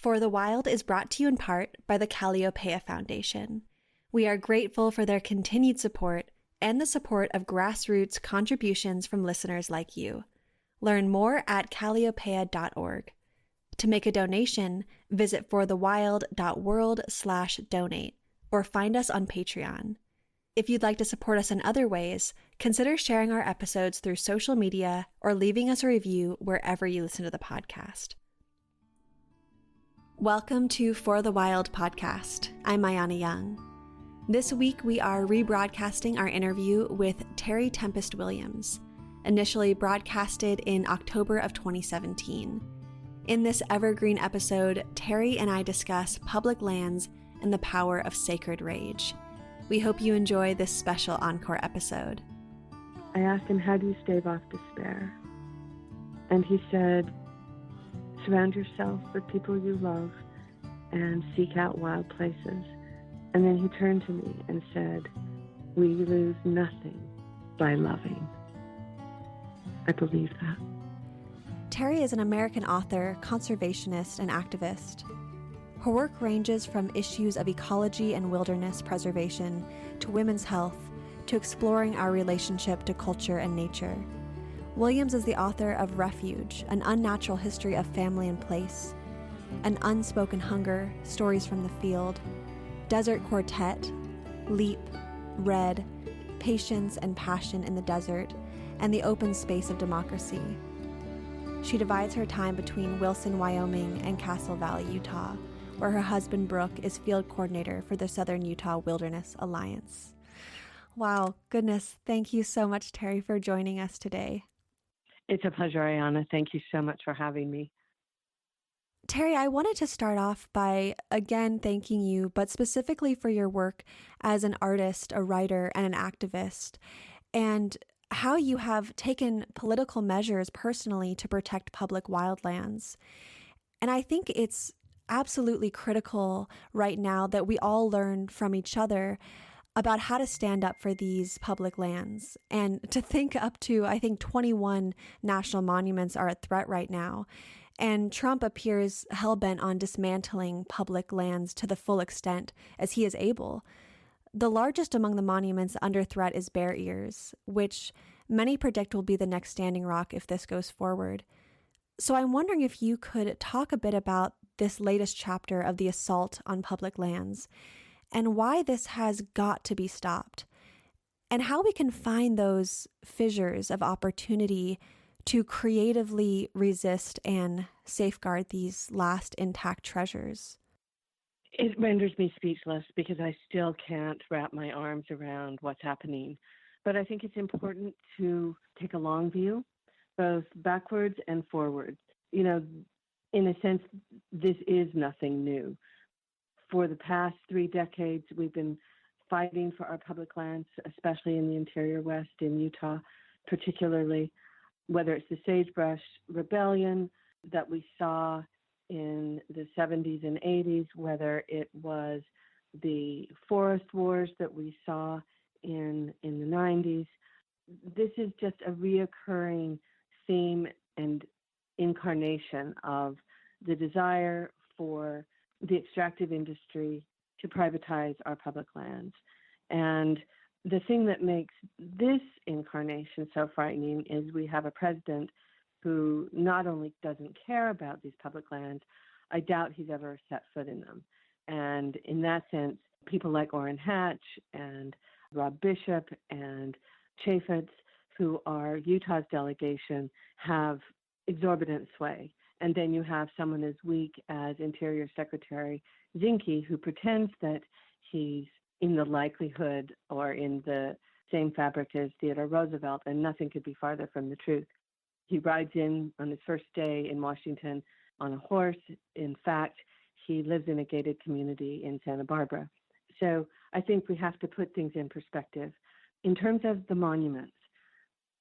For the Wild is brought to you in part by the Calliopeia Foundation. We are grateful for their continued support and the support of grassroots contributions from listeners like you. Learn more at calliopeia.org. To make a donation, visit forthewild.world/donate or find us on Patreon. If you'd like to support us in other ways, consider sharing our episodes through social media or leaving us a review wherever you listen to the podcast. Welcome to For the Wild podcast. I'm Mayana Young. This week we are rebroadcasting our interview with Terry Tempest Williams, initially broadcasted in October of 2017. In this evergreen episode, Terry and I discuss public lands and the power of sacred rage. We hope you enjoy this special Encore episode. I asked him, how do you stave off despair? And he said, surround yourself with people you love and seek out wild places. And then he turned to me and said, we lose nothing by loving. I believe that. Terry is an American author, conservationist, and activist. Her work ranges from issues of ecology and wilderness preservation to women's health to exploring our relationship to culture and nature. Williams is the author of Refuge, an unnatural history of family and place, An Unspoken Hunger, Stories from the Field, Desert Quartet, Leap, Red, Patience and Passion in the Desert, and the Open Space of Democracy. She divides her time between Wilson, Wyoming, and Castle Valley, Utah, where her husband, Brooke, is field coordinator for the Southern Utah Wilderness Alliance. Wow, goodness. Thank you so much, Terry, for joining us today. It's a pleasure, Ayana. Thank you so much for having me. Terry, I wanted to start off by, again, thanking you, but specifically for your work as an artist, a writer, and an activist, and how you have taken political measures personally to protect public wildlands. And I think it's absolutely critical right now that we all learn from each other about how to stand up for these public lands, and to think up to, I think, 21 national monuments are at threat right now. And Trump appears hell-bent on dismantling public lands to the full extent as he is able. The largest among the monuments under threat is Bear Ears, which many predict will be the next standing rock if this goes forward. So I'm wondering if you could talk a bit about this latest chapter of the assault on public lands and why this has got to be stopped, and how we can find those fissures of opportunity to creatively resist and safeguard these last intact treasures. It renders me speechless because I still can't wrap my arms around what's happening. But I think it's important to take a long view, both backwards and forwards. You know, in a sense, this is nothing new. For the past 3 decades, we've been fighting for our public lands, especially in the interior West, in Utah particularly, whether it's the sagebrush rebellion that we saw in the 70s and 80s, whether it was the forest wars that we saw in the 90s. This is just a reoccurring theme and incarnation of the desire for the extractive industry to privatize our public lands. And the thing that makes this incarnation so frightening is we have a president who not only doesn't care about these public lands, I doubt he's ever set foot in them. And in that sense, people like Orrin Hatch and Rob Bishop and Chaffetz, who are Utah's delegation, have exorbitant sway. And then you have someone as weak as Interior Secretary Zinke, who pretends that he's in the likelihood or in the same fabric as Theodore Roosevelt, and nothing could be farther from the truth. He rides in on his first day in Washington on a horse. In fact, he lives in a gated community in Santa Barbara. So I think we have to put things in perspective. In terms of the monuments,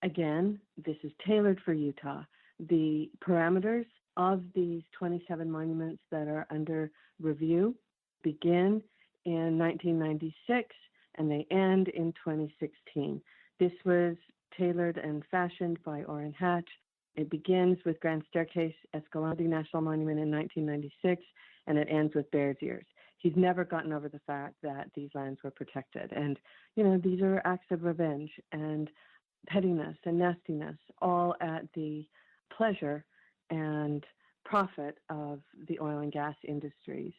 again, this is tailored for Utah. The parameters of these 27 monuments that are under review begin in 1996 and they end in 2016. This was tailored and fashioned by Orrin Hatch. It begins with Grand Staircase-Escalante National Monument in 1996, and it ends with Bears Ears. He's never gotten over the fact that these lands were protected. And, these are acts of revenge and pettiness and nastiness, all at the pleasure and profit of the oil and gas industries.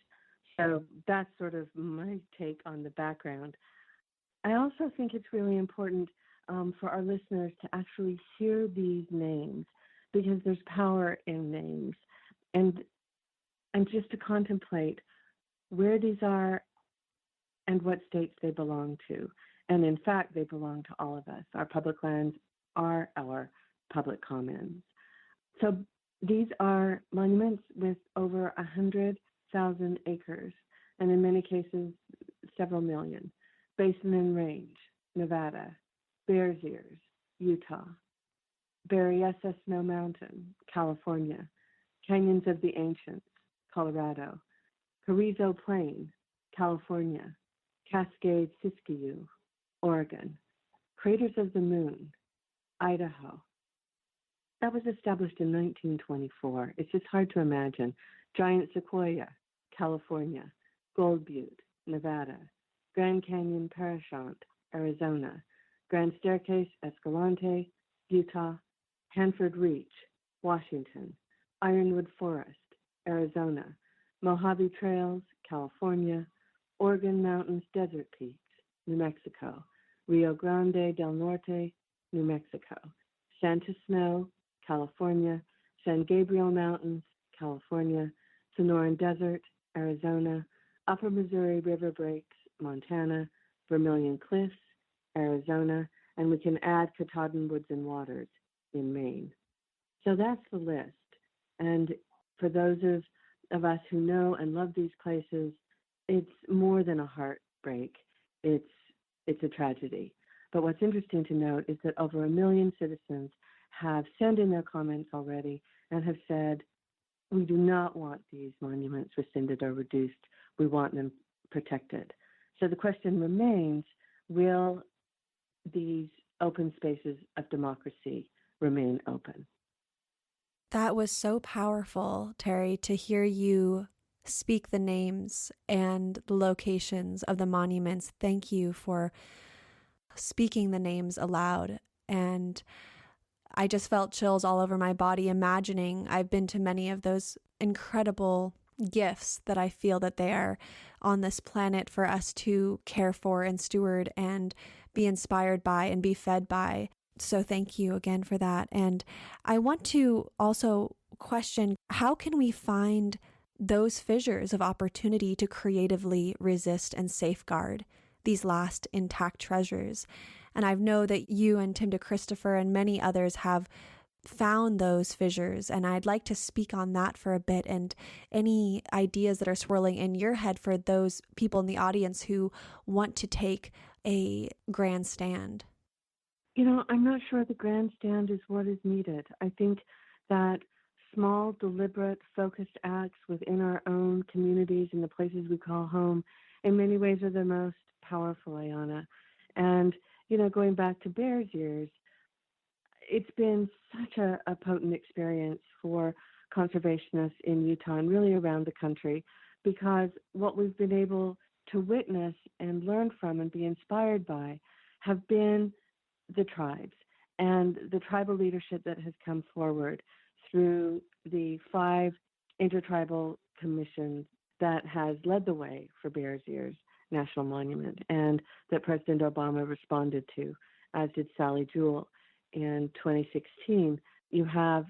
So that's sort of my take on the background. I also think it's really important for our listeners to actually hear these names, because there's power in names, and just to contemplate where these are and what states they belong to. And in fact, they belong to all of us. Our public lands are our public commons. So these are monuments with over 100,000 acres, and in many cases, several million. Basin and Range, Nevada. Bears Ears, Utah. Berryessa Snow Mountain, California. Canyons of the Ancients, Colorado. Carrizo Plain, California. Cascade Siskiyou, Oregon. Craters of the Moon, Idaho. That was established in 1924. It's just hard to imagine. Giant Sequoia, California. Gold Butte, Nevada. Grand Canyon Parashant, Arizona. Grand Staircase-Escalante, Utah. Hanford Reach, Washington. Ironwood Forest, Arizona. Mojave Trails, California. Oregon Mountains Desert Peaks, New Mexico. Rio Grande del Norte, New Mexico. Santa Snow, California. San Gabriel Mountains, California. Sonoran Desert, Arizona. Upper Missouri River Breaks, Montana. Vermilion Cliffs, Arizona. And we can add Katahdin Woods and Waters in Maine. So that's the list. And for those of us who know and love these places, it's more than a heartbreak. It's a tragedy. But what's interesting to note is that over 1 million citizens have sent in their comments already and have said, we do not want these monuments rescinded or reduced. We want them protected. So the question remains, will these open spaces of democracy remain open? That was so powerful, Terry, to hear you speak the names and the locations of the monuments. Thank you for speaking the names aloud. And I just felt chills all over my body imagining. I've been to many of those incredible gifts that I feel that they are on this planet for us to care for and steward and be inspired by and be fed by. So thank you again for that. And I want to also question, how can we find those fissures of opportunity to creatively resist and safeguard these last intact treasures? And I know that you and Tim DeChristopher and many others have found those fissures, and I'd like to speak on that for a bit, and any ideas that are swirling in your head for those people in the audience who want to take a grandstand. I'm not sure the grandstand is what is needed. I think that small, deliberate, focused acts within our own communities and the places we call home in many ways are the most powerful, Ayana. And, going back to Bears Ears, it's been such a potent experience for conservationists in Utah and really around the country, because what we've been able to witness and learn from and be inspired by have been the tribes and the tribal leadership that has come forward through the 5 intertribal commissions that has led the way for Bears Ears National Monument, and that President Obama responded to, as did Sally Jewell in 2016. You have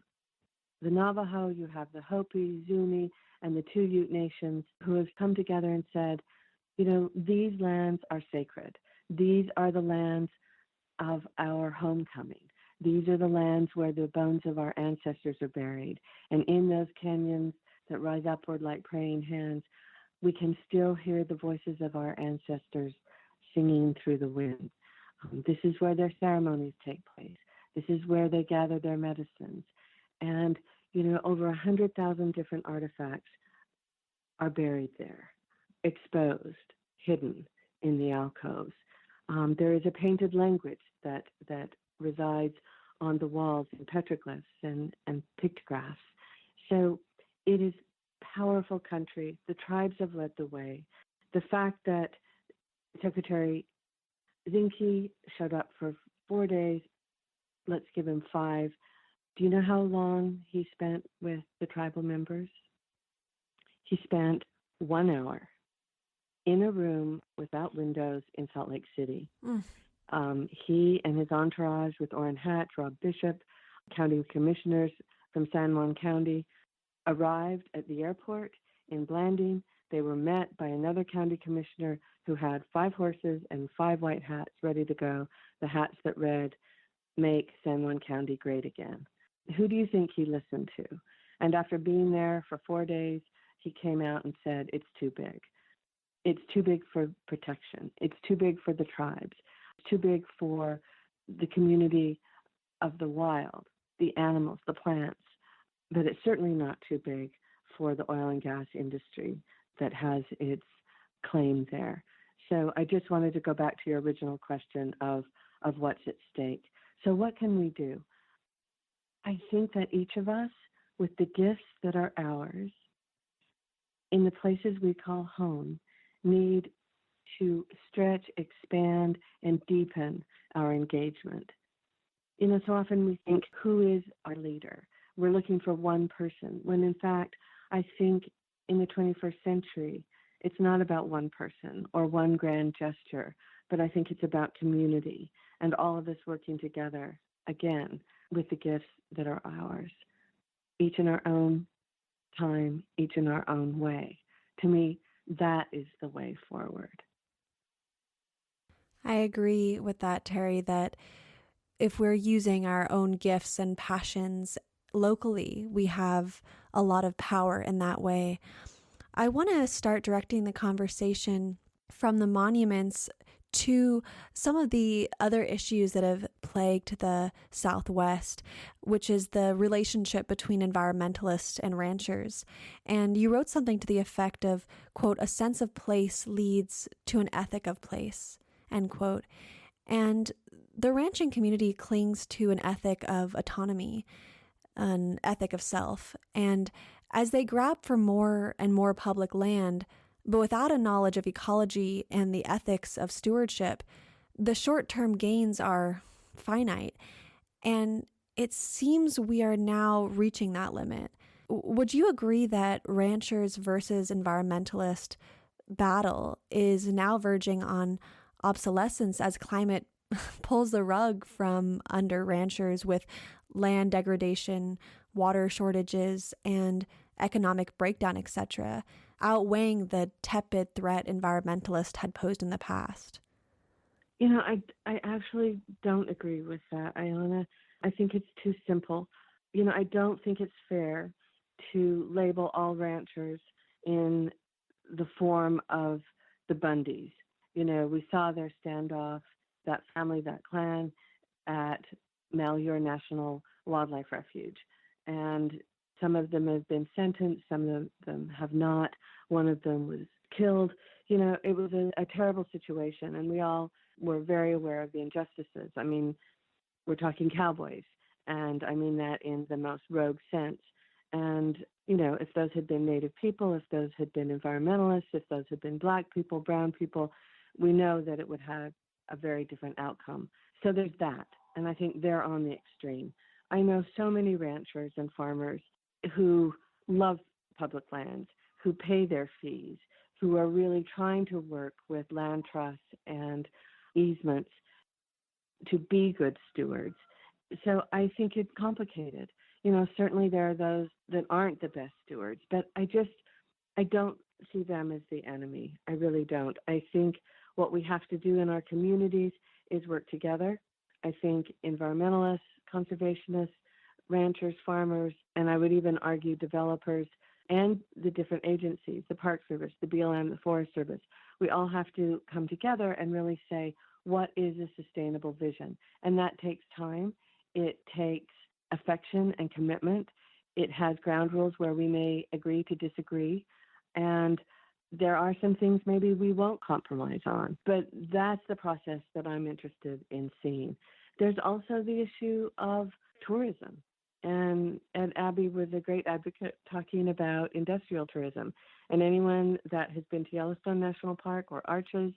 the Navajo, you have the Hopi, Zuni, and the 2 Ute nations who have come together and said, these lands are sacred. These are the lands of our homecoming. These are the lands where the bones of our ancestors are buried. And in those canyons that rise upward like praying hands, we can still hear the voices of our ancestors singing through the wind. This is where their ceremonies take place. This is where they gather their medicines. And, over 100,000 different artifacts are buried there, exposed, hidden in the alcoves. There is a painted language that resides on the walls in petroglyphs and pictographs. So it is powerful country. The tribes have led the way. The fact that Secretary Zinke showed up for 4 days, let's give him 5. Do you know how long he spent with the tribal members? He spent 1 hour in a room without windows in Salt Lake City. He and his entourage with Orrin Hatch, Rob Bishop, county commissioners from San Juan County, arrived at the airport in Blanding. They were met by another county commissioner who had 5 horses and 5 white hats ready to go, the hats that read, "Make San Juan County Great Again." Who do you think he listened to? And after being there for 4 days, he came out and said, it's too big. It's too big for protection. It's too big for the tribes. It's too big for the community of the wild, the animals, the plants. But it's certainly not too big for the oil and gas industry that has its claim there. So I just wanted to go back to your original question of what's at stake. So what can we do? I think that each of us, with the gifts that are ours, in the places we call home, need to stretch, expand, and deepen our engagement. You know, so often we think, who is our leader? We're looking for one person, when in fact, I think in the 21st century, it's not about one person or one grand gesture, but I think it's about community and all of us working together, again, with the gifts that are ours, each in our own time, each in our own way. To me, that is the way forward. I agree with that, Terry, that if we're using our own gifts and passions locally, we have a lot of power in that way. I want to start directing the conversation from the monuments to some of the other issues that have plagued the Southwest, which is the relationship between environmentalists and ranchers. And you wrote something to the effect of, quote, "a sense of place leads to an ethic of place," end quote. And the ranching community clings to an ethic of autonomy, an ethic of self. And as they grab for more and more public land, but without a knowledge of ecology and the ethics of stewardship, the short-term gains are finite. And it seems we are now reaching that limit. Would you agree that ranchers versus environmentalist battle is now verging on obsolescence as climate pulls the rug from under ranchers with land degradation, water shortages, and economic breakdown, etc., outweighing the tepid threat environmentalists had posed in the past? You know, I actually don't agree with that, Iona. I think it's too simple. You know, I don't think it's fair to label all ranchers in the form of the Bundys. You know, we saw their standoff, that family, that clan, at Malheur National Wildlife Refuge. And some of them have been sentenced, some of them have not. One of them was killed. You know, it was a terrible situation, and we all were very aware of the injustices. I mean, we're talking cowboys, and I mean that in the most rogue sense. And, you know, if those had been Native people, if those had been environmentalists, if those had been Black people, brown people, we know that it would have a very different outcome. So there's that, and I think they're on the extreme. I know so many ranchers and farmers who love public lands, who pay their fees, who are really trying to work with land trusts and easements to be good stewards. So I think it's complicated. You know, certainly there are those that aren't the best stewards, but I don't see them as the enemy. I really don't. I think what we have to do in our communities is work together. I think environmentalists, conservationists, ranchers, farmers, and I would even argue developers and the different agencies, the Park Service, the BLM, the Forest Service, we all have to come together and really say, what is a sustainable vision? And that takes time. It takes affection and commitment. It has ground rules where we may agree to disagree. And there are some things maybe we won't compromise on. But that's the process that I'm interested in seeing. There's also the issue of tourism. And Ed Abbey was a great advocate talking about industrial tourism. And anyone that has been to Yellowstone National Park or Arches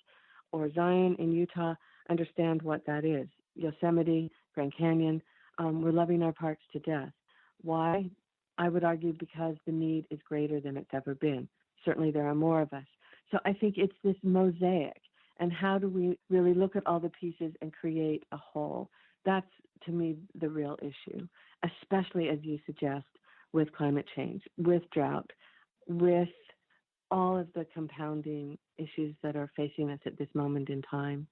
or Zion in Utah understand what that is. Yosemite, Grand Canyon, we're loving our parks to death. Why? I would argue because the need is greater than it's ever been. Certainly there are more of us. So I think it's this mosaic. And how do we really look at all the pieces and create a whole? That's, to me, the real issue, especially as you suggest with climate change, with drought, with all of the compounding issues that are facing us at this moment in time.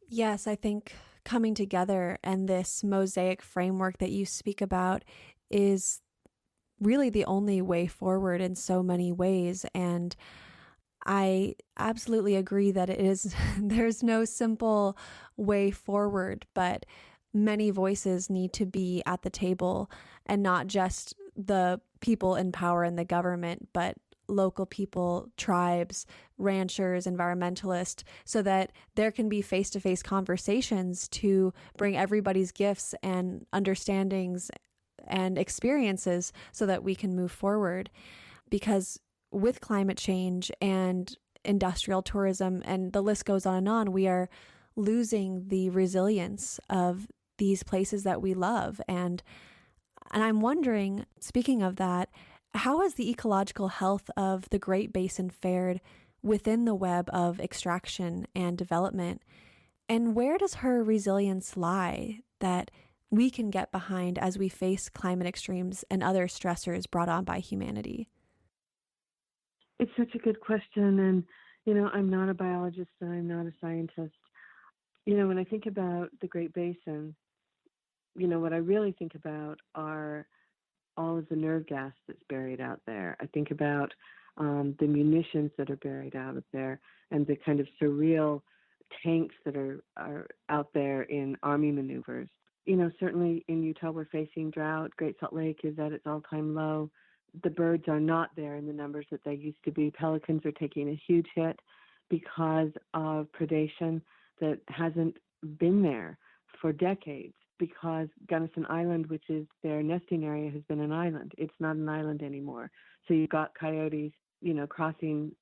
Yes, I think coming together and this mosaic framework that you speak about is really the only way forward in so many ways. And I absolutely agree that it is, there's no simple way forward, but many voices need to be at the table, and not just the people in power in the government, but local people, tribes, ranchers, environmentalists, so that there can be face-to-face conversations to bring everybody's gifts and understandings and experiences so that we can move forward. Because with climate change and industrial tourism, and the list goes on, we are losing the resilience of these places that we love. And I'm wondering, speaking of that, how has the ecological health of the Great Basin fared within the web of extraction and development? And where does her resilience lie that we can get behind as we face climate extremes and other stressors brought on by humanity? It's such a good question. And, I'm not a biologist and I'm not a scientist. When I think about the Great Basin, what I really think about are all of the nerve gas that's buried out there. I think about the munitions that are buried out of there and the kind of surreal tanks that are out there in army maneuvers. Certainly in Utah, we're facing drought. Great Salt Lake is at its all-time low. The birds are not there in the numbers that they used to be. Pelicans are taking a huge hit because of predation that hasn't been there for decades, because Gunnison Island, which is their nesting area, has been an island. It's not an island anymore. So you've got coyotes, crossing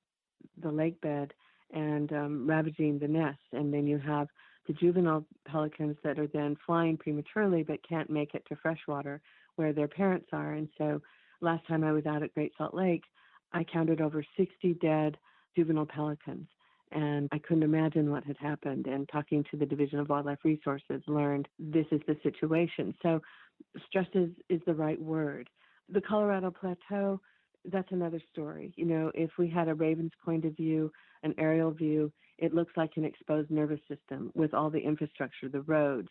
the lake bed and ravaging the nests. And then you have the juvenile pelicans that are then flying prematurely but can't make it to freshwater where their parents are. And so last time I was out at Great Salt Lake, I counted over 60 dead juvenile pelicans. And I couldn't imagine what had happened. And talking to the Division of Wildlife Resources, learned this is the situation. So stress is the right word. The Colorado Plateau, that's another story. If we had a raven's point of view, an aerial view, it looks like an exposed nervous system with all the infrastructure, the roads,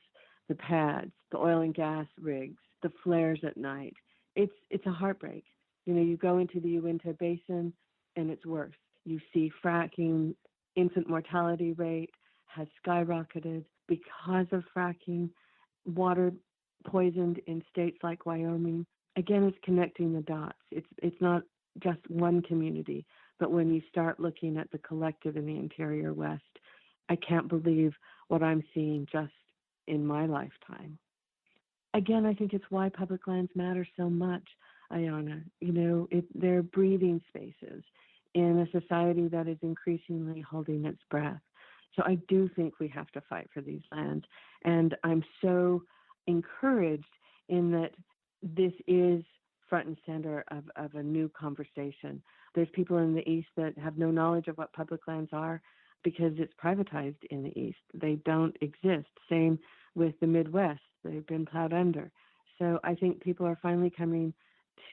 the pads, the oil and gas rigs, the flares at night. It's a heartbreak. You go into the Uinta Basin and it's worse. You see fracking. Infant mortality rate has skyrocketed because of fracking. Water poisoned in states like Wyoming. Again, it's connecting the dots. It's not just one community, but when you start looking at the collective in the interior West, I can't believe what I'm seeing just in my lifetime. Again, I think it's why public lands matter so much, Ayana. They're breathing spaces in a society that is increasingly holding its breath. So I do think we have to fight for these lands. And I'm so encouraged in that this is front and center of a new conversation. There's people in the East that have no knowledge of what public lands are because it's privatized in the East. They don't exist. Same with the Midwest. They've been plowed under. So I think people are finally coming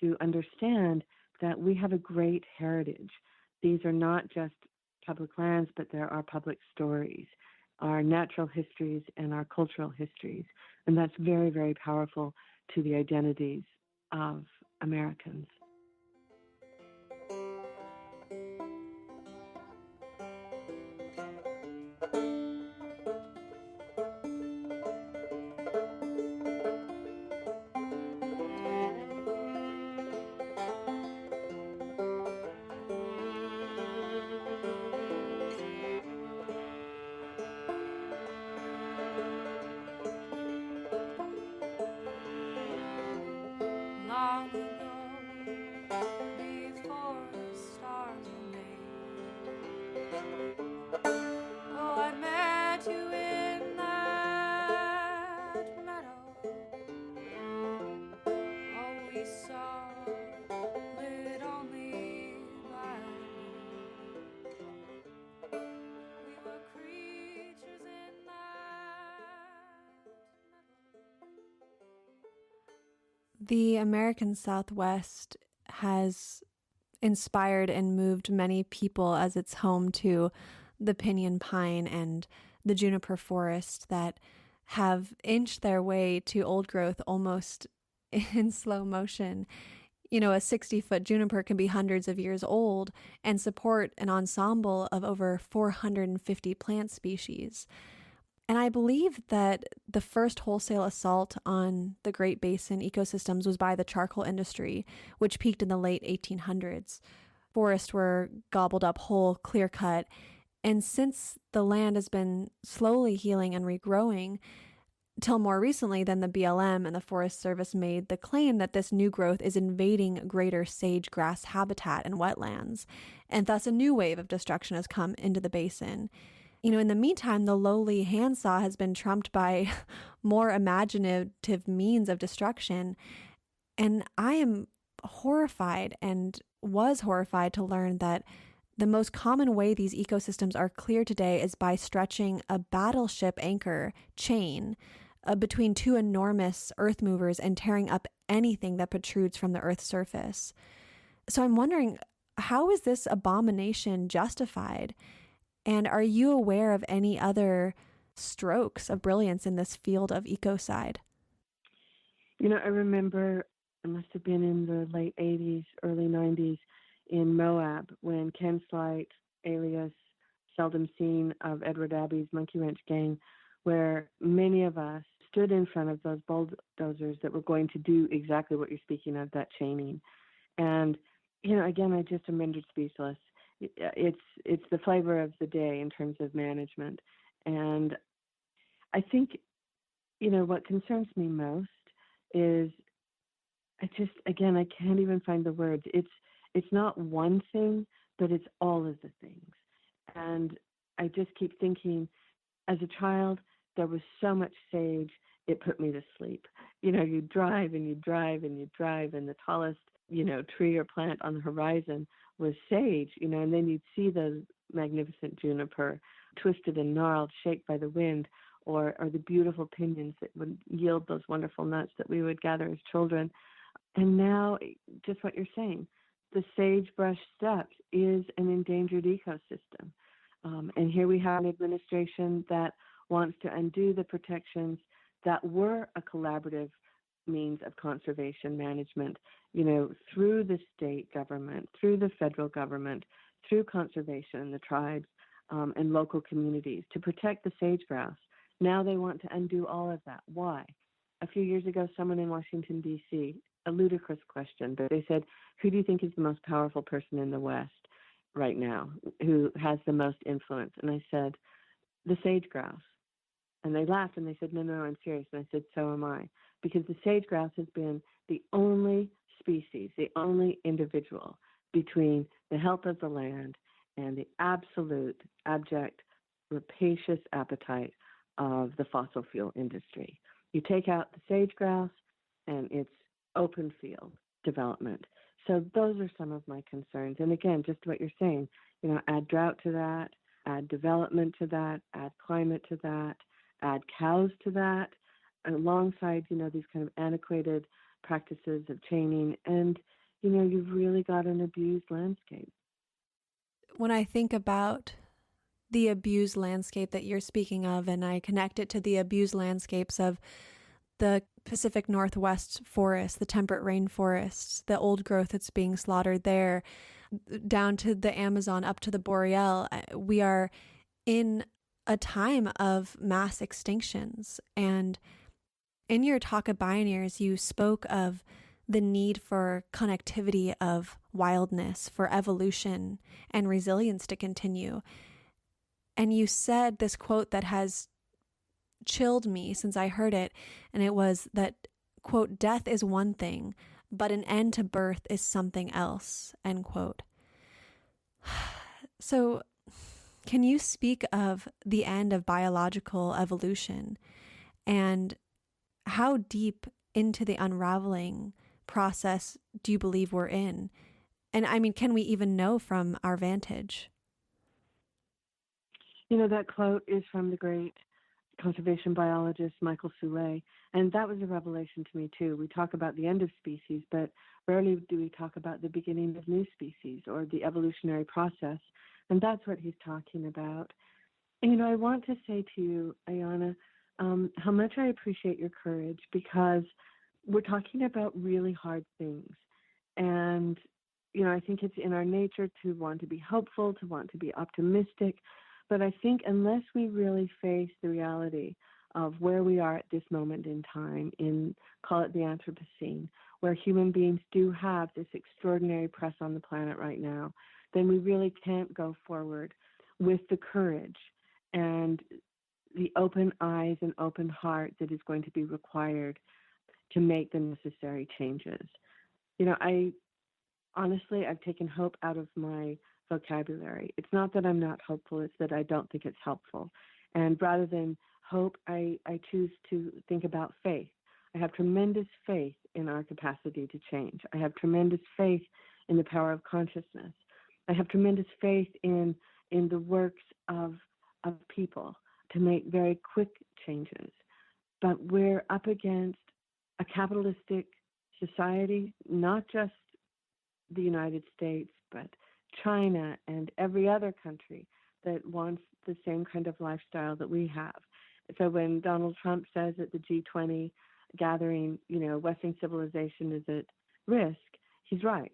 to understand that we have a great heritage. These are not just public lands, but there are public stories, our natural histories and our cultural histories. And that's very, very powerful to the identities of Americans. long ago, before the stars were made. Oh, I met you in that meadow. All we saw lit only by the moon. We were creatures in that meadow. The American Southwest has inspired and moved many people as its home to the pinyon pine and the juniper forest that have inched their way to old growth almost in slow motion. You know, a 60-foot juniper can be hundreds of years old and support an ensemble of over 450 plant species. And I believe that the first wholesale assault on the Great Basin ecosystems was by the charcoal industry, which peaked in the late 1800s. Forests were gobbled up whole, clear-cut, and since the land has been slowly healing and regrowing, till more recently than the BLM and the Forest Service made the claim that this new growth is invading greater sage grass habitat and wetlands, and thus a new wave of destruction has come into the basin. You know, in the meantime, the lowly handsaw has been trumped by more imaginative means of destruction. And I am horrified and was horrified to learn that the most common way these ecosystems are cleared today is by stretching a battleship anchor chain between two enormous earth movers and tearing up anything that protrudes from the Earth's surface. So I'm wondering, how is this abomination justified? And are you aware of any other strokes of brilliance in this field of ecocide? You know, I remember it must have been in the late 80s, early 90s in Moab when Ken Slight, alias seldom seen of Edward Abbey's Monkey Wrench Gang, where many of us stood in front of those bulldozers that were going to do exactly what you're speaking of, that chaining. And, you know, again, I just am rendered speechless. It's the flavor of the day in terms of management. And I think, you know, what concerns me most is I can't even find the words. It's not one thing, but it's all of the things. And I just keep thinking, as a child, there was so much sage, it put me to sleep. You know, you drive and you drive and you drive, and the tallest, you know, tree or plant on the horizon was sage, you know, and then you'd see those magnificent juniper twisted and gnarled, shaped by the wind, or the beautiful pinyons that would yield those wonderful nuts that we would gather as children. And now, just what you're saying, the sagebrush steppe is an endangered ecosystem. And here we have an administration that wants to undo the protections that were a collaborative means of conservation management, you know, through the state government, through the federal government, through conservation and the tribes and local communities to protect the sage-grouse. Now they want to undo all of that. Why? A few years ago, someone in Washington, D.C., a ludicrous question, but they said, who do you think is the most powerful person in the West right now, who has the most influence? And I said, the sage-grouse. And they laughed and they said, no, I'm serious. And I said, so am I. Because the sage-grouse has been the only species, the only individual between the health of the land and the absolute, abject, rapacious appetite of the fossil fuel industry. You take out the sage-grouse and it's open field development. So those are some of my concerns. And again, just what you're saying, you know, add drought to that, add development to that, add climate to that, add cows to that, alongside, you know, these kind of antiquated practices of chaining. And, you know, you've really got an abused landscape. When I think about the abused landscape that you're speaking of, and I connect it to the abused landscapes of the Pacific Northwest forests, the temperate rainforests, the old growth that's being slaughtered there, down to the Amazon, up to the Boreal, we are in a time of mass extinctions. And in your talk of Bioneers, you spoke of the need for connectivity of wildness, for evolution and resilience to continue. And you said this quote that has chilled me since I heard it, and it was that, quote, death is one thing, but an end to birth is something else, end quote. So, can you speak of the end of biological evolution and how deep into the unraveling process do you believe we're in? And I mean, can we even know from our vantage? That quote is from the great conservation biologist Michael Soule, and that was a revelation to me too. We talk about the end of species, but rarely do we talk about the beginning of new species or the evolutionary process, and that's what he's talking about. And, I want to say to you, Ayana, how much I appreciate your courage, because we're talking about really hard things. And, I think it's in our nature to want to be hopeful, to want to be optimistic. But I think unless we really face the reality of where we are at this moment in time, call it the Anthropocene, where human beings do have this extraordinary press on the planet right now, then we really can't go forward with the courage and the open eyes and open heart that is going to be required to make the necessary changes. I've taken hope out of my vocabulary. It's not that I'm not hopeful, it's that I don't think it's helpful. And rather than hope, I choose to think about faith. I have tremendous faith in our capacity to change. I have tremendous faith in the power of consciousness. I have tremendous faith in the works of people to make very quick changes. But we're up against a capitalistic society, not just the United States, but China and every other country that wants the same kind of lifestyle that we have. So when Donald Trump says at the G20 gathering, Western civilization is at risk, he's right,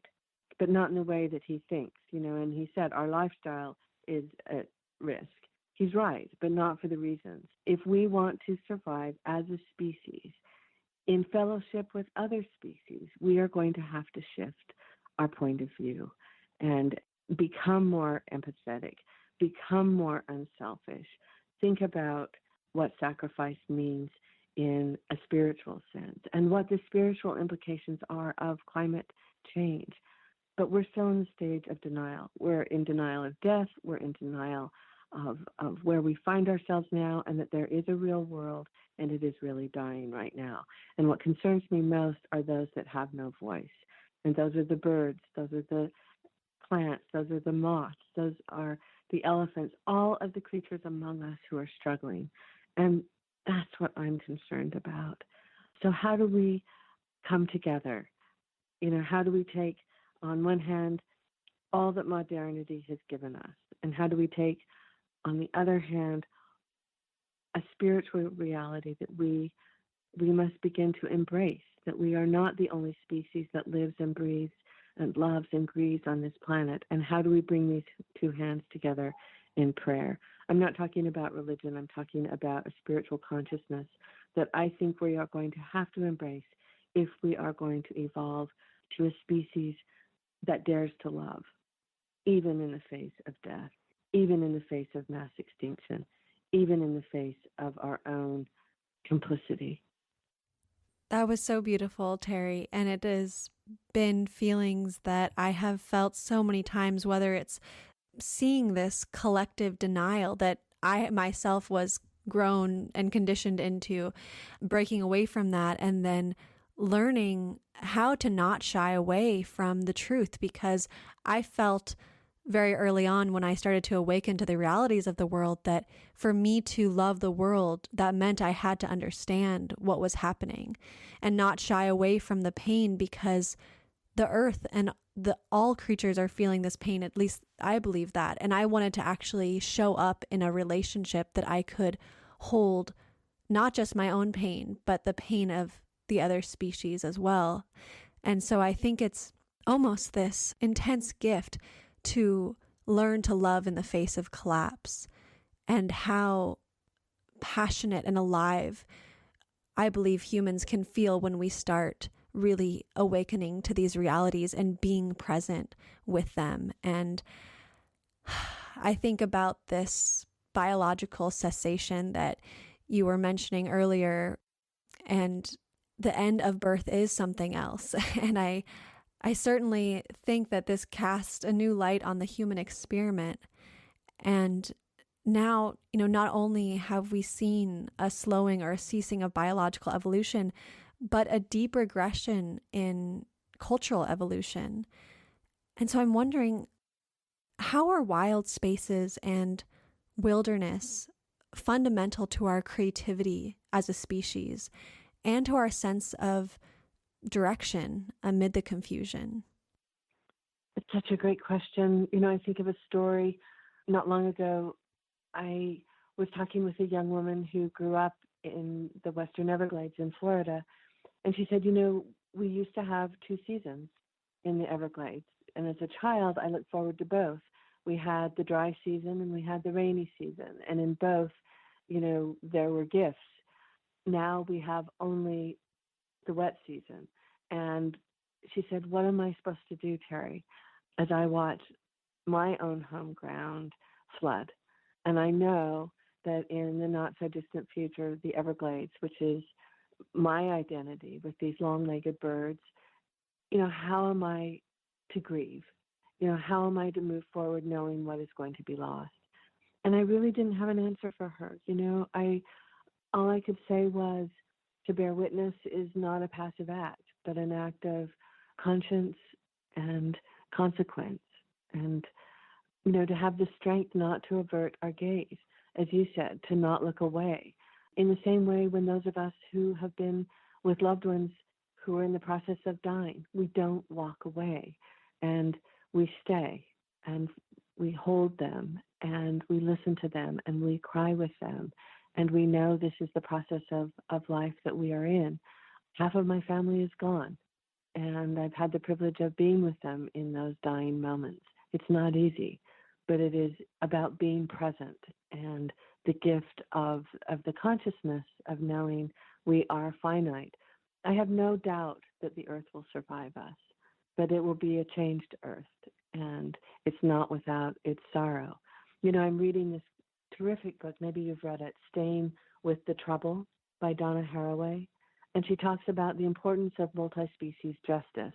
but not in the way that he thinks, and he said our lifestyle is at risk. He's right, but not for the reasons. If we want to survive as a species in fellowship with other species, we are going to have to shift our point of view and become more empathetic, become more unselfish, think about what sacrifice means in a spiritual sense and what the spiritual implications are of climate change. But we're still in the stage of denial. We're in denial of death. We're in denial of where we find ourselves now, and that there is a real world and it is really dying right now. And what concerns me most are those that have no voice. And those are the birds, those are the plants, those are the moths, those are the elephants, all of the creatures among us who are struggling. And that's what I'm concerned about. So how do we come together? How do we take, on one hand, all that modernity has given us? And how do we take, on the other hand, a spiritual reality that we must begin to embrace, that we are not the only species that lives and breathes and loves and grieves on this planet? And how do we bring these two hands together in prayer? I'm not talking about religion. I'm talking about a spiritual consciousness that I think we are going to have to embrace if we are going to evolve to a species that dares to love, even in the face of death, even in the face of mass extinction, even in the face of our own complicity. That was so beautiful, Terry. And it has been feelings that I have felt so many times, whether it's seeing this collective denial that I myself was grown and conditioned into, breaking away from that, and then learning how to not shy away from the truth, because I felt very early on when I started to awaken to the realities of the world that for me to love the world, that meant I had to understand what was happening and not shy away from the pain, because the earth and all creatures are feeling this pain. At least I believe that. And I wanted to actually show up in a relationship that I could hold not just my own pain, but the pain of the other species as well. And so I think it's almost this intense gift to learn to love in the face of collapse, and how passionate and alive I believe humans can feel when we start really awakening to these realities and being present with them. And I think about this biological cessation that you were mentioning earlier, and the end of birth is something else. And I certainly think that this casts a new light on the human experiment. And now, not only have we seen a slowing or a ceasing of biological evolution, but a deep regression in cultural evolution. And so I'm wondering, how are wild spaces and wilderness fundamental to our creativity as a species and to our sense of direction amid the confusion? It's such a great question. I think of a story not long ago. I was talking with a young woman who grew up in the Western Everglades in Florida, and she said, we used to have 2 seasons in the Everglades. And as a child, I looked forward to both. We had the dry season and we had the rainy season. And in both, there were gifts. Now we have only the wet season. And she said, what am I supposed to do, Terry, as I watch my own home ground flood? And I know that in the not so distant future, the Everglades, which is my identity with these long-legged birds, how am I to grieve? How am I to move forward knowing what is going to be lost? And I really didn't have an answer for her. All I could say was to bear witness is not a passive act, but an act of conscience and consequence. And, to have the strength not to avert our gaze, as you said, to not look away. In the same way, when those of us who have been with loved ones who are in the process of dying, we don't walk away, and we stay, and we hold them, and we listen to them, and we cry with them, and we know this is the process of life that we are in. Half of my family is gone, and I've had the privilege of being with them in those dying moments. It's not easy, but it is about being present and the gift of the consciousness of knowing we are finite. I have no doubt that the earth will survive us, but it will be a changed earth, and it's not without its sorrow. I'm reading this terrific book, maybe you've read it, Staying with the Trouble by Donna Haraway, and she talks about the importance of multi-species justice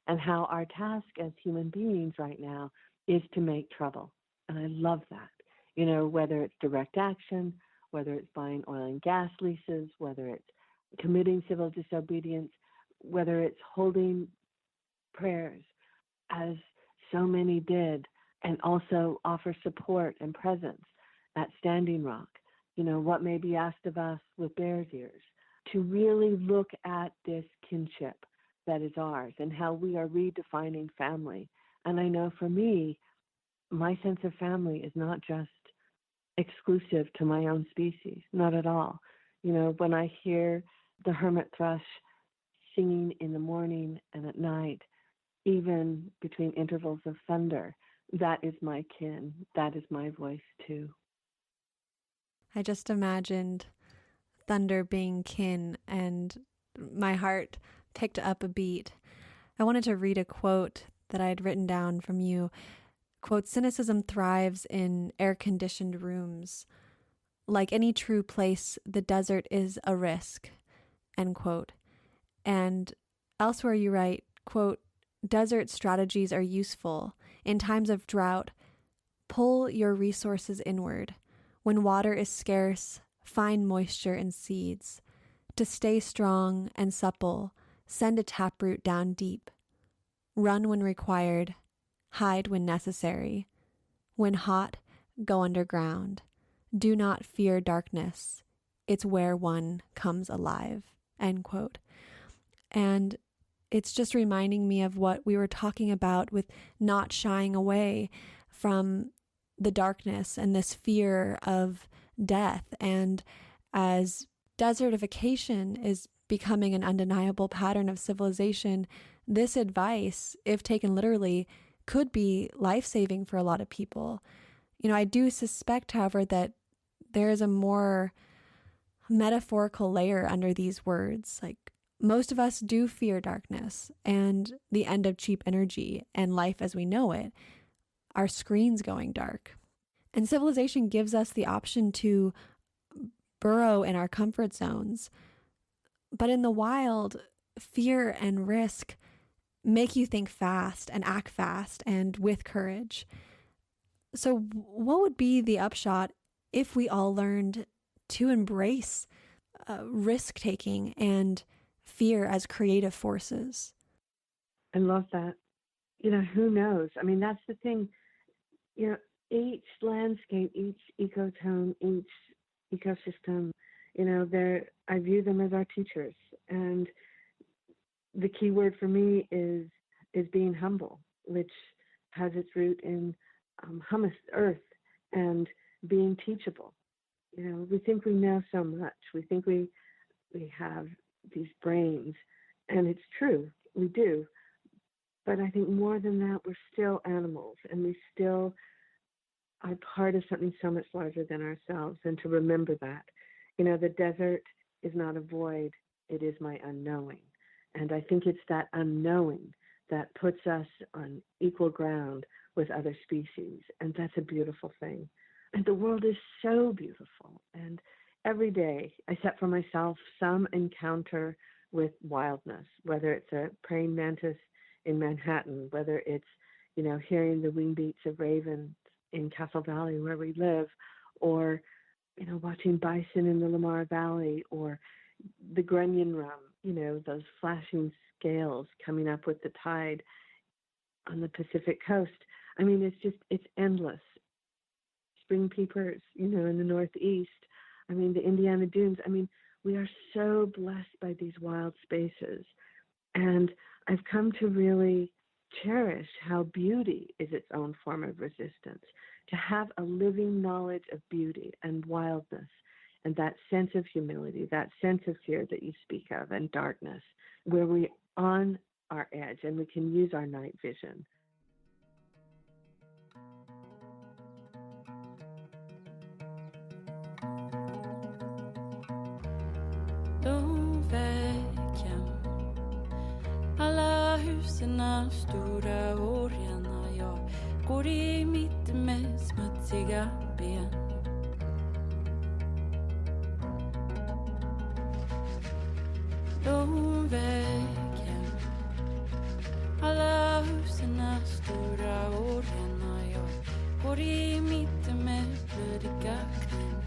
and how our task as human beings right now is to make trouble. And I love that. Whether it's direct action, whether it's buying oil and gas leases, whether it's committing civil disobedience, whether it's holding prayers, as so many did, and also offer support and presence at Standing Rock. What may be asked of us with Bears Ears, to really look at this kinship that is ours and how we are redefining family. And I know for me, my sense of family is not just exclusive to my own species, not at all. When I hear the hermit thrush singing in the morning and at night, even between intervals of thunder, that is my kin. That is my voice too. I just imagined thunder being kin, and my heart picked up a beat. I wanted to read a quote that I had written down from you. Quote, cynicism thrives in air-conditioned rooms. Like any true place, the desert is a risk, end quote. And elsewhere you write, quote, desert strategies are useful. In times of drought, pull your resources inward. When water is scarce, find moisture in seeds. To stay strong and supple, send a taproot down deep. Run when required, hide when necessary. When hot, go underground. Do not fear darkness. It's where one comes alive, end quote. And it's just reminding me of what we were talking about with not shying away from the darkness and this fear of death. And as desertification is becoming an undeniable pattern of civilization, this advice, if taken literally, could be life-saving for a lot of people. I do suspect, however, that there is a more metaphorical layer under these words. Like, most of us do fear darkness and the end of cheap energy and life as we know it, our screens going dark. And civilization gives us the option to burrow in our comfort zones, But in the wild, fear and risk make you think fast and act fast and with courage. So, what would be the upshot if we all learned to embrace risk taking and fear as creative forces? I love that. Who knows? I mean, that's the thing. Each landscape, each ecotone, each ecosystem, I view them as our teachers. And the key word for me is being humble, which has its root in humus, earth, and being teachable. We think we know so much. We think we have these brains, and it's true, we do. But I think more than that, we're still animals, and we still are part of something so much larger than ourselves. And to remember that, the desert is not a void, it is my unknowing. And I think it's that unknowing that puts us on equal ground with other species. And that's a beautiful thing. And the world is so beautiful. And every day I set for myself some encounter with wildness, whether it's a praying mantis in Manhattan, whether it's, hearing the wing beats of ravens in Castle Valley where we live, or, watching bison in the Lamar Valley, or the grunion rum, those flashing scales coming up with the tide on the Pacific coast. I mean, it's endless. Spring peepers, in the Northeast. I mean, the Indiana Dunes. I mean, we are so blessed by these wild spaces. And I've come to really cherish how beauty is its own form of resistance, to have a living knowledge of beauty and wildness and that sense of humility, that sense of fear that you speak of, and darkness, where we're on our edge and we can use our night vision. Alla husen stora och rena. Jag går i mitt med smutsiga ben. Lång väg hem. Alla husen stora och rena. Jag går i mitt med blödiga knän.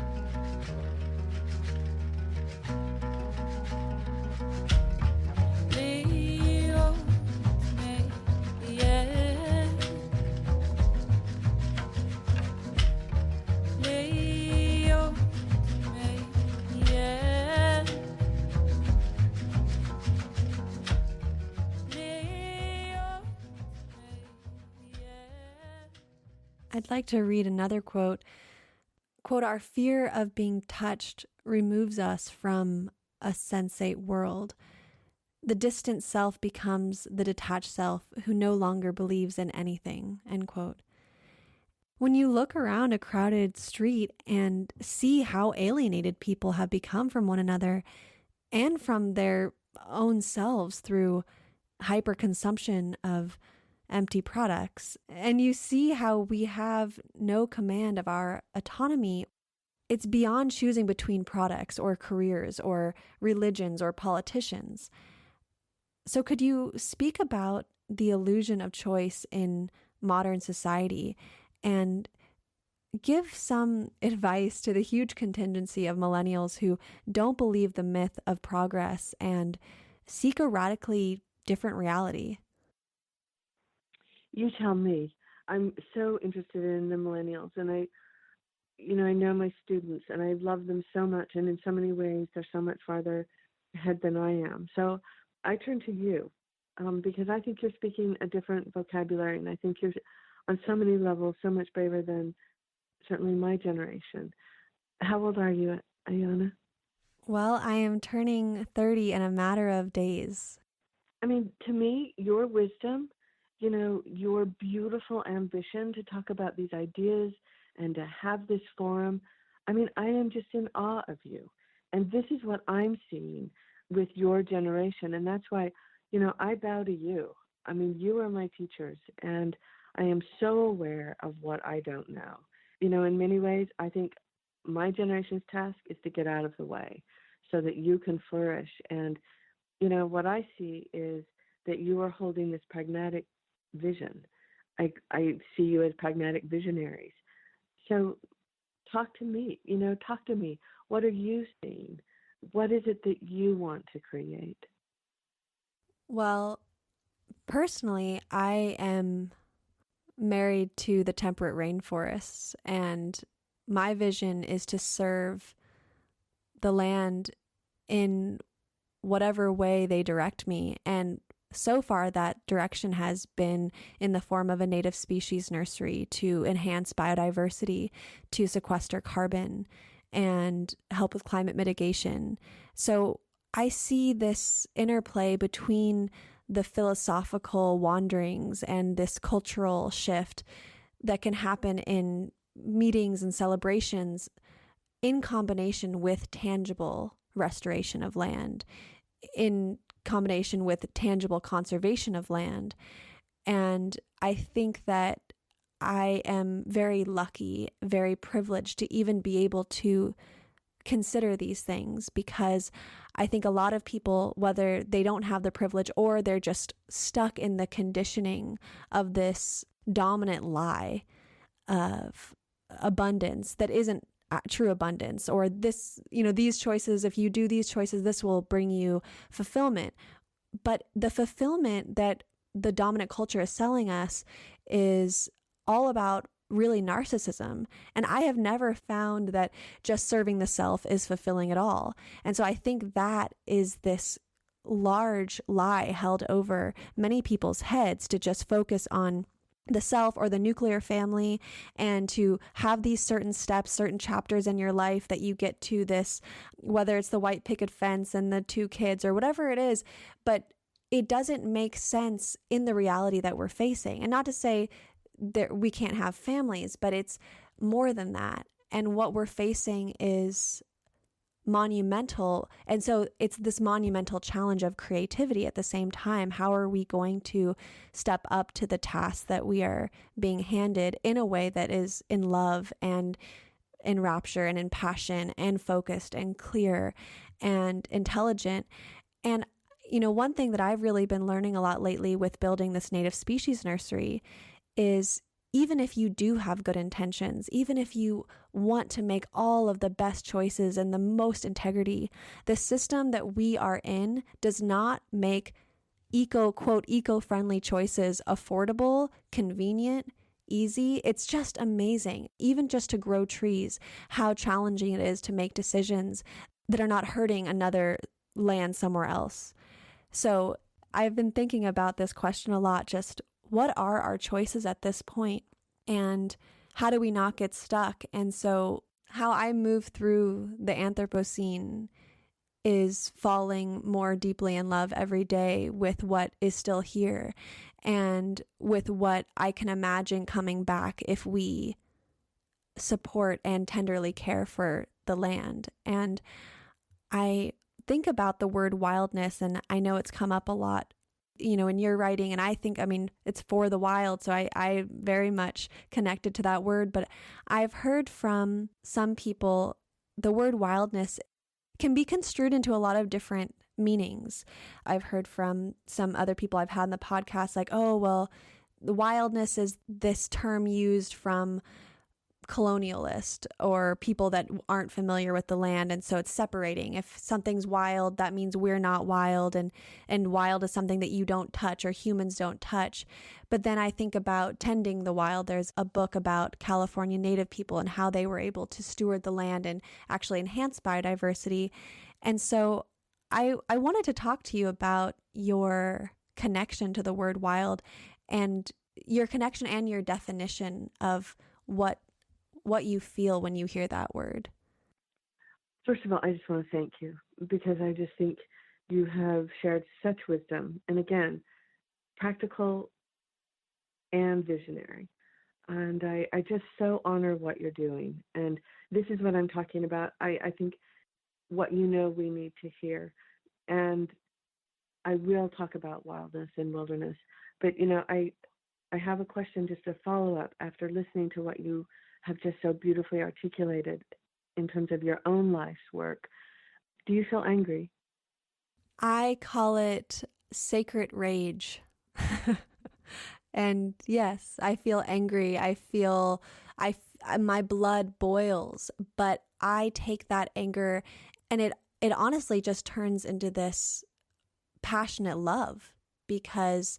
I'd like to read another quote. Quote, "Our fear of being touched removes us from a sensate world. The distant self becomes the detached self who no longer believes in anything," end quote. When you look around a crowded street and see how alienated people have become from one another and from their own selves through hyperconsumption of empty products, and you see how we have no command of our autonomy, it's beyond choosing between products or careers or religions or politicians. So could you speak about the illusion of choice in modern society and give some advice to the huge contingency of millennials who don't believe the myth of progress and seek a radically different reality? You tell me. I'm so interested in the millennials, and I know my students, and I love them so much, and in so many ways, they're so much farther ahead than I am. So I turn to you because I think you're speaking a different vocabulary, and I think you're, on so many levels, so much braver than certainly my generation. How old are you, Ayana? Well, I am turning 30 in a matter of days. I mean, to me, your wisdom, your beautiful ambition to talk about these ideas and to have this forum, I mean, I am just in awe of you. And this is what I'm seeing with your generation. And that's why, I bow to you. I mean, you are my teachers, and I am so aware of what I don't know. In many ways, I think my generation's task is to get out of the way so that you can flourish. And, what I see is that you are holding this pragmatic vision. I see you as pragmatic visionaries. So talk to me, talk to me. What are you seeing? What is it that you want to create? Well, personally, I am married to the temperate rainforests, and my vision is to serve the land in whatever way they direct me. And so far, that direction has been in the form of a native species nursery to enhance biodiversity, to sequester carbon, and help with climate mitigation. So I see this interplay between the philosophical wanderings and this cultural shift that can happen in meetings and celebrations in combination with tangible restoration of land, in combination with tangible conservation of land. And I think that I am very lucky, very privileged to even be able to consider these things, because I think a lot of people, whether they don't have the privilege or they're just stuck in the conditioning of this dominant lie of abundance that isn't true abundance, or this, these choices, if you do these choices, this will bring you fulfillment. But the fulfillment that the dominant culture is selling us is all about really narcissism. And I have never found that just serving the self is fulfilling at all. And so I think that is this large lie held over many people's heads, to just focus on the self or the nuclear family, and to have these certain steps, certain chapters in your life that you get to this, whether it's the white picket fence and the 2 kids or whatever it is, but it doesn't make sense in the reality that we're facing. And not to say that we can't have families, but it's more than that. And what we're facing is monumental. And so it's this monumental challenge of creativity at the same time. How are we going to step up to the task that we are being handed in a way that is in love and in rapture and in passion and focused and clear and intelligent? And, one thing that I've really been learning a lot lately with building this native species nursery is, even if you do have good intentions, even if you want to make all of the best choices and the most integrity, the system that we are in does not make eco-friendly choices affordable, convenient, easy. It's just amazing. Even just to grow trees, how challenging it is to make decisions that are not hurting another land somewhere else. So I've been thinking about this question a lot, just what are our choices at this point, and how do we not get stuck? And so how I move through the Anthropocene is falling more deeply in love every day with what is still here, and with what I can imagine coming back if we support and tenderly care for the land. And I think about the word wildness, and I know it's come up a lot, in your writing, and I think, it's for the wild, so I very much connected to that word. But I've heard from some people the word wildness can be construed into a lot of different meanings. I've heard from some other people I've had in the podcast, like, oh, well, the wildness is this term used from colonialist or people that aren't familiar with the land, and so it's separating. If something's wild, that means we're not wild, and wild is something that you don't touch or humans don't touch. But then I think about tending the wild. There's a book about California Native people and how they were able to steward the land and actually enhance biodiversity. And so I wanted to talk to you about your connection to the word wild, and your connection and your definition of what you feel when you hear that word. First of all, I just want to thank you, because I just think you have shared such wisdom, and again, practical and visionary. And I just so honor what you're doing. And this is what I'm talking about. I think what we need to hear. And I will talk about wildness and wilderness. But, I have a question, just a follow-up after listening to what you have just so beautifully articulated in terms of your own life's work. Do you feel angry? I call it sacred rage. And yes, I feel angry. My blood boils, but I take that anger and it honestly just turns into this passionate love because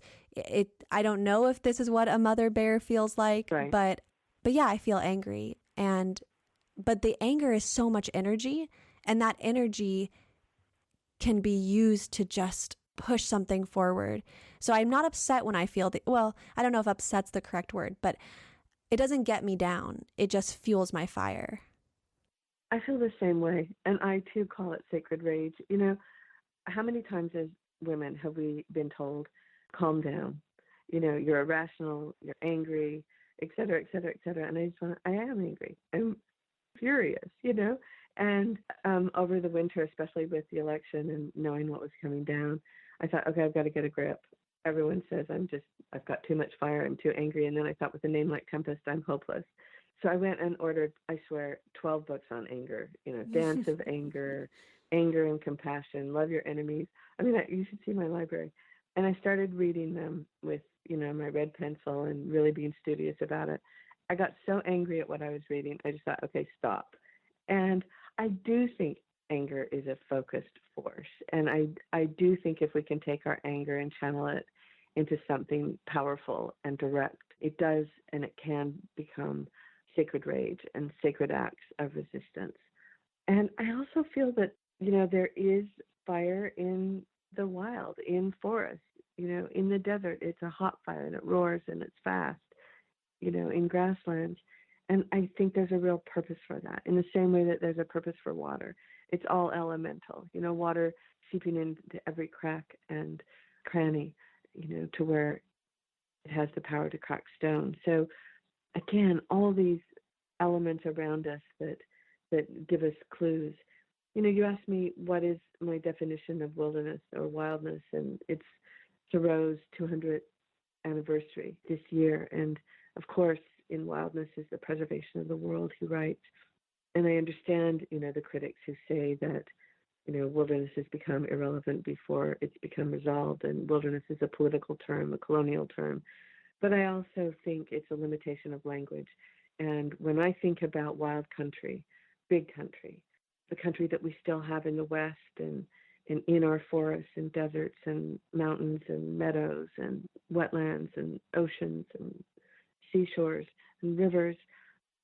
I don't know if this is what a mother bear feels like, Right. but yeah, I feel angry but the anger is so much energy, and that energy can be used to just push something forward. So I'm not upset when I feel I don't know if upset's the correct word, but it doesn't get me down. It just fuels my fire. I feel the same way, and I too call it sacred rage. How many times as women have we been told, calm down, you're irrational, you're angry, et cetera, et cetera, et cetera. And I am angry. I'm furious, And over the winter, especially with the election and knowing what was coming down, I thought, okay, I've got to get a grip. Everyone says I've got too much fire, I'm too angry. And then I thought, with a name like Tempest, I'm hopeless. So I went and ordered, I swear, 12 books on anger, Dance of Anger, Anger and Compassion, Love Your Enemies. I mean, you should see my library. And I started reading them with, my red pencil and really being studious about it. I got so angry at what I was reading, I just thought, okay, stop. And I do think anger is a focused force. And I do think if we can take our anger and channel it into something powerful and direct, it does, and it can become sacred rage and sacred acts of resistance. And I also feel that, there is fire in the wild, in forests, in the desert. It's a hot fire and it roars and it's fast, in grasslands. And I think there's a real purpose for that, in the same way that there's a purpose for water. It's all elemental, water seeping into every crack and cranny, to where it has the power to crack stone. So again, all these elements around us that give us clues. You asked me what is my definition of wilderness or wildness, and it's Thoreau's 200th anniversary this year. And of course, in wildness is the preservation of the world, he writes. And I understand, the critics who say that, wilderness has become irrelevant before it's become resolved, and wilderness is a political term, a colonial term. But I also think it's a limitation of language. And when I think about wild country, big country, the country that we still have in the West and in our forests and deserts and mountains and meadows and wetlands and oceans and seashores and rivers,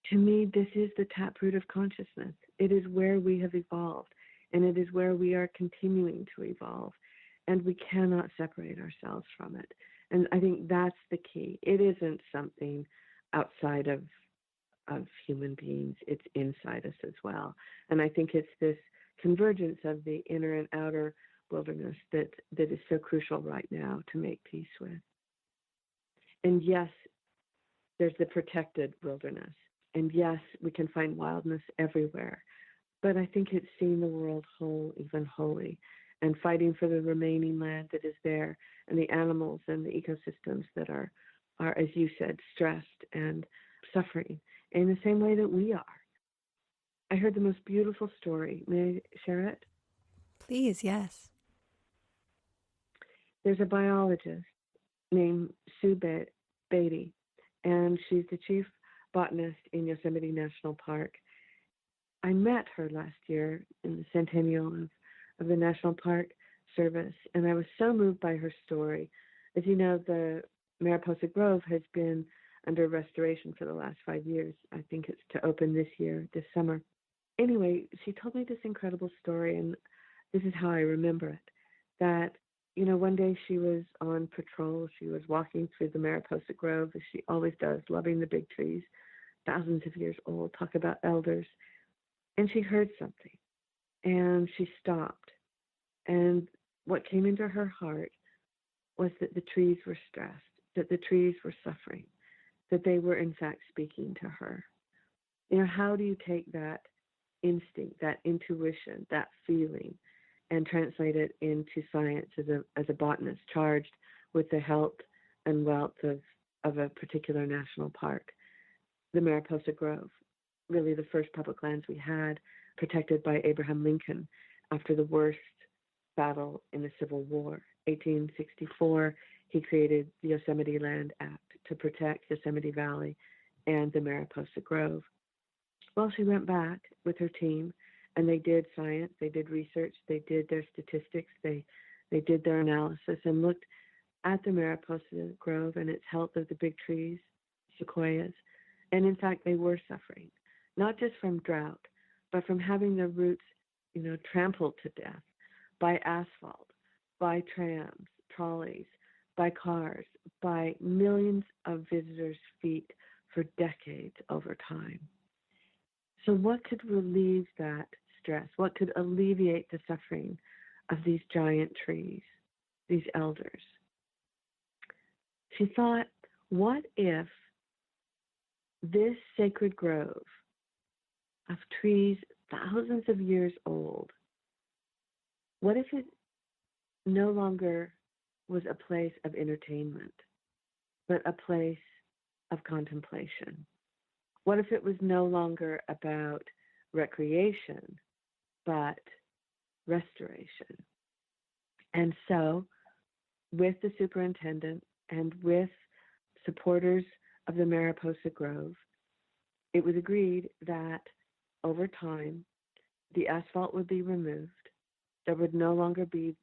to me, this is the taproot of consciousness. It is where we have evolved, and it is where we are continuing to evolve, and we cannot separate ourselves from it. And I think that's the key. It isn't something outside of human beings. It's inside us as well. And I think it's this convergence of the inner and outer wilderness that is so crucial right now to make peace with. And yes, there's the protected wilderness. And yes, we can find wildness everywhere. But I think it's seeing the world whole, even holy, and fighting for the remaining land that is there, and the animals and the ecosystems that are, as you said, stressed and suffering in the same way that we are. I heard the most beautiful story. May I share it? Please, yes. There's a biologist named Sue Beatty, and she's the chief botanist in Yosemite National Park. I met her last year in the centennial of the National Park Service, and I was so moved by her story. As you know, the Mariposa Grove has been under restoration for the last 5 years. I think it's to open this summer. Anyway, she told me this incredible story, and this is how I remember it, that, one day she was on patrol. She was walking through the Mariposa Grove, as she always does, loving the big trees, thousands of years old, talk about elders. And she heard something, and she stopped. And what came into her heart was that the trees were stressed, that the trees were suffering, that they were in fact speaking to her. How do you take that instinct, that intuition, that feeling, and translate it into science as a botanist charged with the health and wealth of a particular national park? The Mariposa Grove, really the first public lands we had, protected by Abraham Lincoln, after the worst battle in the Civil War. 1864, he created the Yosemite Land Act to protect Yosemite Valley and the Mariposa Grove. Well, she went back with her team, and they did science, they did research, they did their statistics, they did their analysis and looked at the Mariposa Grove and its health of the big trees, sequoias. And in fact, they were suffering, not just from drought, but from having their roots, trampled to death by asphalt, by trams, trolleys, by cars, by millions of visitors' feet for decades over time. So what could relieve that stress? What could alleviate the suffering of these giant trees, these elders? She thought, what if this sacred grove of trees thousands of years old, what if it no longer was a place of entertainment, but a place of contemplation? What if it was no longer about recreation, but restoration? And so, with the superintendent and with supporters of the Mariposa Grove, it was agreed that over time, the asphalt would be removed. There would no longer be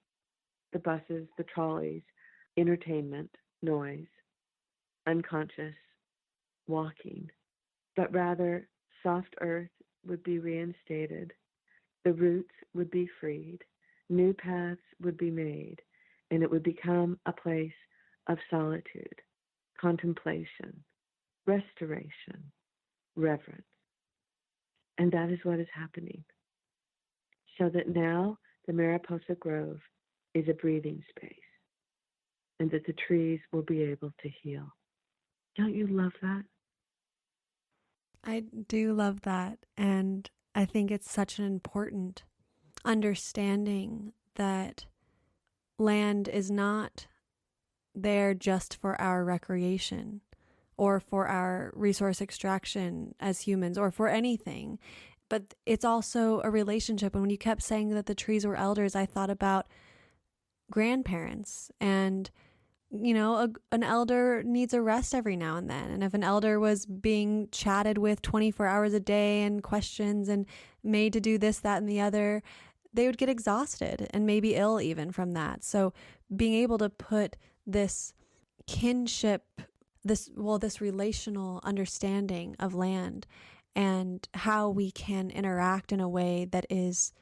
the buses, the trolleys, entertainment, noise, unconscious walking, but rather soft earth would be reinstated, the roots would be freed, new paths would be made, and it would become a place of solitude, contemplation, restoration, reverence. And that is what is happening. So that now the Mariposa Grove is a breathing space, and that the trees will be able to heal. Don't you love that? I do love that. And I think it's such an important understanding that land is not there just for our recreation or for our resource extraction as humans or for anything. But it's also a relationship. And when you kept saying that the trees were elders, I thought about grandparents and an elder needs a rest every now and then. And if an elder was being chatted with 24 hours a day and questions and made to do this, that, and the other, they would get exhausted and maybe ill even from that. So being able to put this kinship, this relational understanding of land and how we can interact in a way that is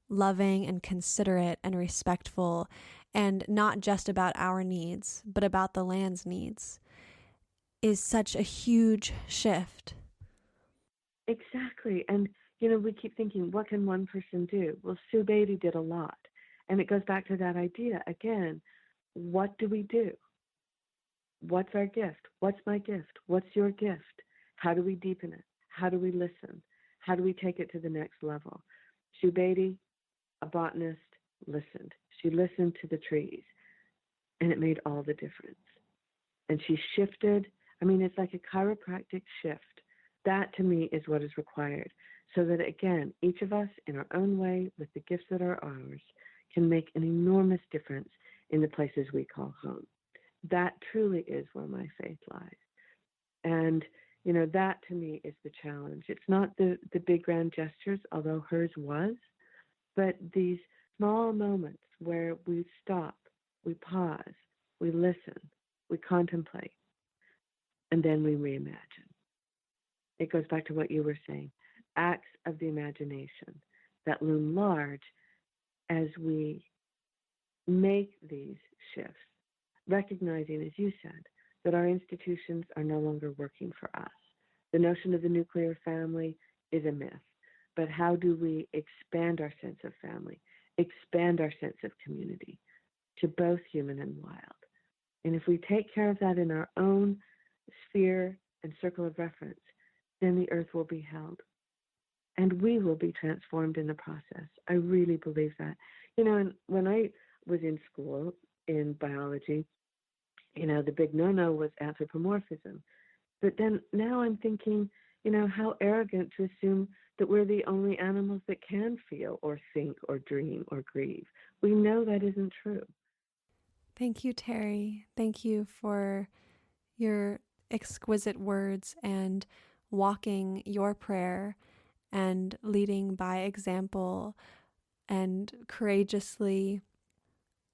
loving and considerate and respectful, and not just about our needs, but about the land's needs, is such a huge shift. Exactly. And, we keep thinking, what can one person do? Well, Sue Beatty did a lot. And it goes back to that idea again. What do we do? What's our gift? What's my gift? What's your gift? How do we deepen it? How do we listen? How do we take it to the next level? Sue Beatty, a botanist, listened. She listened to the trees, and it made all the difference. And she shifted. It's like a chiropractic shift. That, to me, is what is required, so that, again, each of us, in our own way, with the gifts that are ours, can make an enormous difference in the places we call home. That truly is where my faith lies. And, that, to me, is the challenge. It's not the big, grand gestures, although hers was, but these small moments where we stop, we pause, we listen, we contemplate, and then we reimagine. It goes back to what you were saying, acts of the imagination that loom large as we make these shifts, recognizing, as you said, that our institutions are no longer working for us. The notion of the nuclear family is a myth, but how do we expand our sense of family, expand our sense of community to both human and wild? And if we take care of that in our own sphere and circle of reference, then the earth will be held. And we will be transformed in the process. I really believe that. And when I was in school in biology, the big no-no was anthropomorphism. But then now I'm thinking, how arrogant to assume that we're the only animals that can feel or think or dream or grieve. We know that isn't true. Thank you, Terry. Thank you for your exquisite words and walking your prayer and leading by example and courageously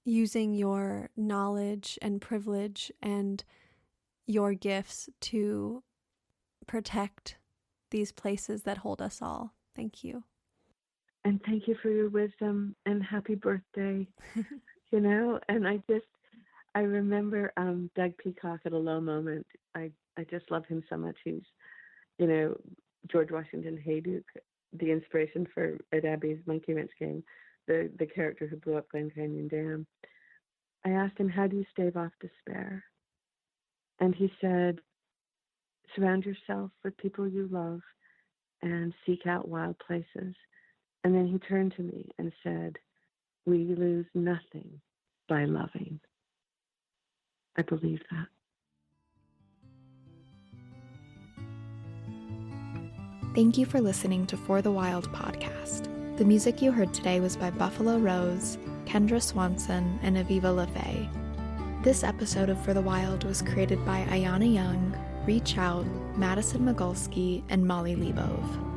using your knowledge and privilege and your gifts to protect these places that hold us all. Thank you. And thank you for your wisdom and happy birthday. And I remember Doug Peacock at a low moment. I just love him so much. He's, George Washington Hayduke, the inspiration for Ed Abbey's Monkey Wrench game, the character who blew up Glen Canyon Dam. I asked him, how do you stave off despair? And he said, surround yourself with people you love and seek out wild places. And then he turned to me and said, we lose nothing by loving. I believe that. Thank you for listening to For the Wild podcast. The music you heard today was by Buffalo Rose, Kendra Swanson, and Aviva LaFay. This episode of For the Wild was created by Ayana Young, Reach Out, Madison Magulski, and Molly Lebov.